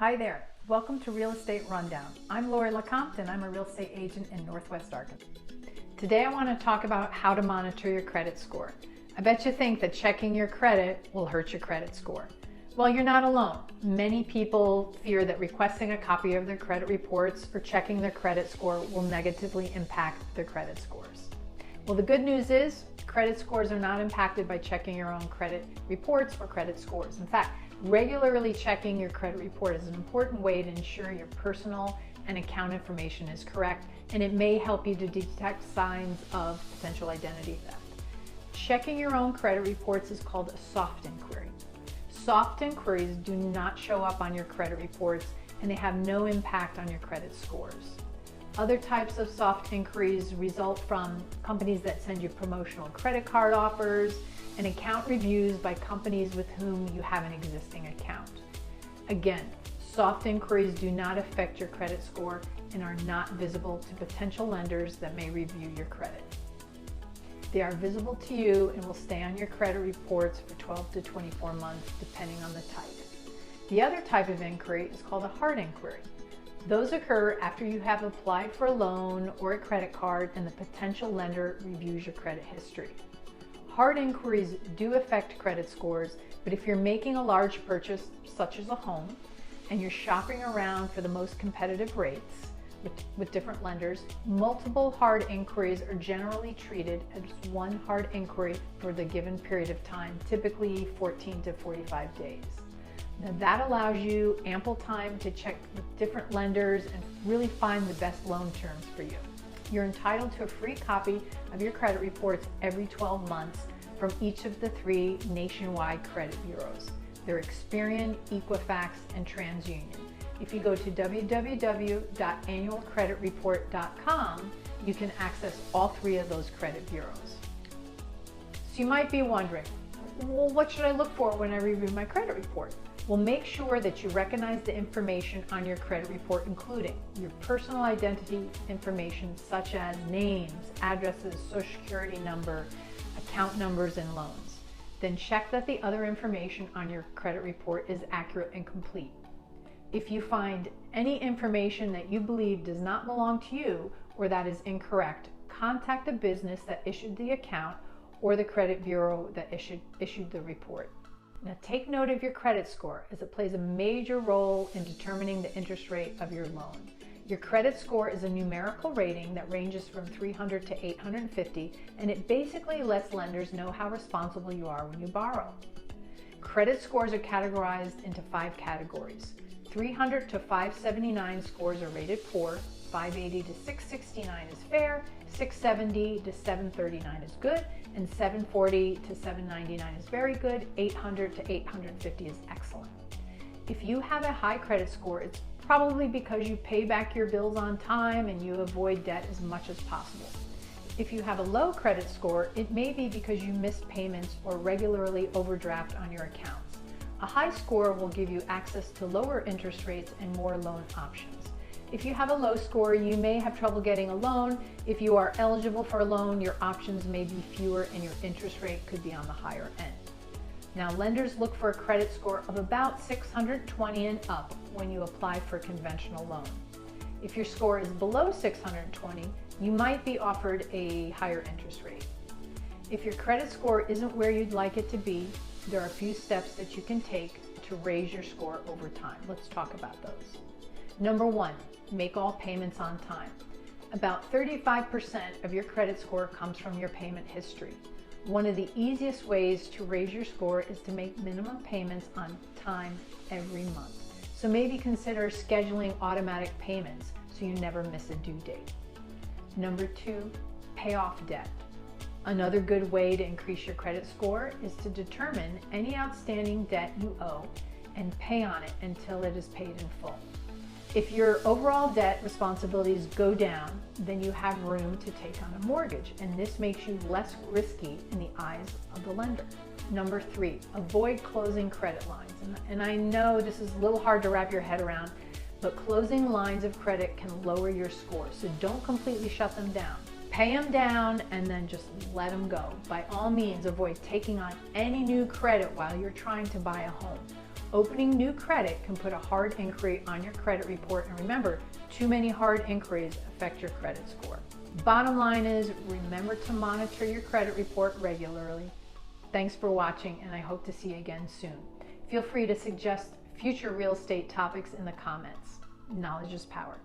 Hi there, welcome to Real Estate Rundown. I'm Lori LeCompte and I'm a real estate agent in Northwest Arkansas. Today I want to talk about how to monitor your credit score. I bet you think that checking your credit will hurt your credit score. Well, you're not alone. Many people fear that requesting a copy of their credit reports or checking their credit score will negatively impact their credit scores. Well, the good news is credit scores are not impacted by checking your own credit reports or credit scores. In fact, regularly checking your credit report is an important way to ensure your personal and account information is correct, and it may help you to detect signs of potential identity theft. Checking your own credit reports is called a soft inquiry. Soft inquiries do not show up on your credit reports and they have no impact on your credit scores. Other types of soft inquiries result from companies that send you promotional credit card offers and account reviews by companies with whom you have an existing account. Again, soft inquiries do not affect your credit score and are not visible to potential lenders that may review your credit. They are visible to you and will stay on your credit reports for 12 to 24 months depending on the type. The other type of inquiry is called a hard inquiry. Those occur after you have applied for a loan or a credit card and the potential lender reviews your credit history. Hard inquiries do affect credit scores, but if you're making a large purchase, such as a home, and you're shopping around for the most competitive rates with different lenders, multiple hard inquiries are generally treated as one hard inquiry for the given period of time, typically 14 to 45 days. Now that allows you ample time to check with different lenders and really find the best loan terms for you. You're entitled to a free copy of your credit reports every 12 months from each of the 3 nationwide credit bureaus. They're Experian, Equifax, and TransUnion. If you go to www.annualcreditreport.com, you can access all 3 of those credit bureaus. So you might be wondering, well, what should I look for when I review my credit report? Well, make sure that you recognize the information on your credit report, including your personal identity information such as names, addresses, social security number, account numbers, and loans. Then check that the other information on your credit report is accurate and complete. If you find any information that you believe does not belong to you or that is incorrect, contact the business that issued the account or the credit bureau that issued the report. Now take note of your credit score, as it plays a major role in determining the interest rate of your loan. Your credit score is a numerical rating that ranges from 300 to 850, and it basically lets lenders know how responsible you are when you borrow. Credit scores are categorized into 5 categories. 300 to 579 scores are rated poor, 580 to 669 is fair, 670 to 739 is good, and 740 to 799 is very good, 800 to 850 is excellent. If you have a high credit score, it's probably because you pay back your bills on time and you avoid debt as much as possible. If you have a low credit score, it may be because you miss payments or regularly overdraft on your accounts. A high score will give you access to lower interest rates and more loan options. If you have a low score, you may have trouble getting a loan. If you are eligible for a loan, your options may be fewer and your interest rate could be on the higher end. Now, lenders look for a credit score of about 620 and up when you apply for a conventional loan. If your score is below 620, you might be offered a higher interest rate. If your credit score isn't where you'd like it to be, there are a few steps that you can take to raise your score over time. Let's talk about those. Number 1, make all payments on time. About 35% of your credit score comes from your payment history. One of the easiest ways to raise your score is to make minimum payments on time every month. So maybe consider scheduling automatic payments so you never miss a due date. Number 2, pay off debt. Another good way to increase your credit score is to determine any outstanding debt you owe and pay on it until it is paid in full. If your overall debt responsibilities go down, then you have room to take on a mortgage, and this makes you less risky in the eyes of the lender. Number 3, avoid closing credit lines. And I know this is a little hard to wrap your head around, but closing lines of credit can lower your score, so don't completely shut them down. Pay them down and then just let them go. By all means, avoid taking on any new credit while you're trying to buy a home. Opening new credit can put a hard inquiry on your credit report, and remember, too many hard inquiries affect your credit score. Bottom line is, remember to monitor your credit report regularly. Thanks for watching, and I hope to see you again soon. Feel free to suggest future real estate topics in the comments. Knowledge is power.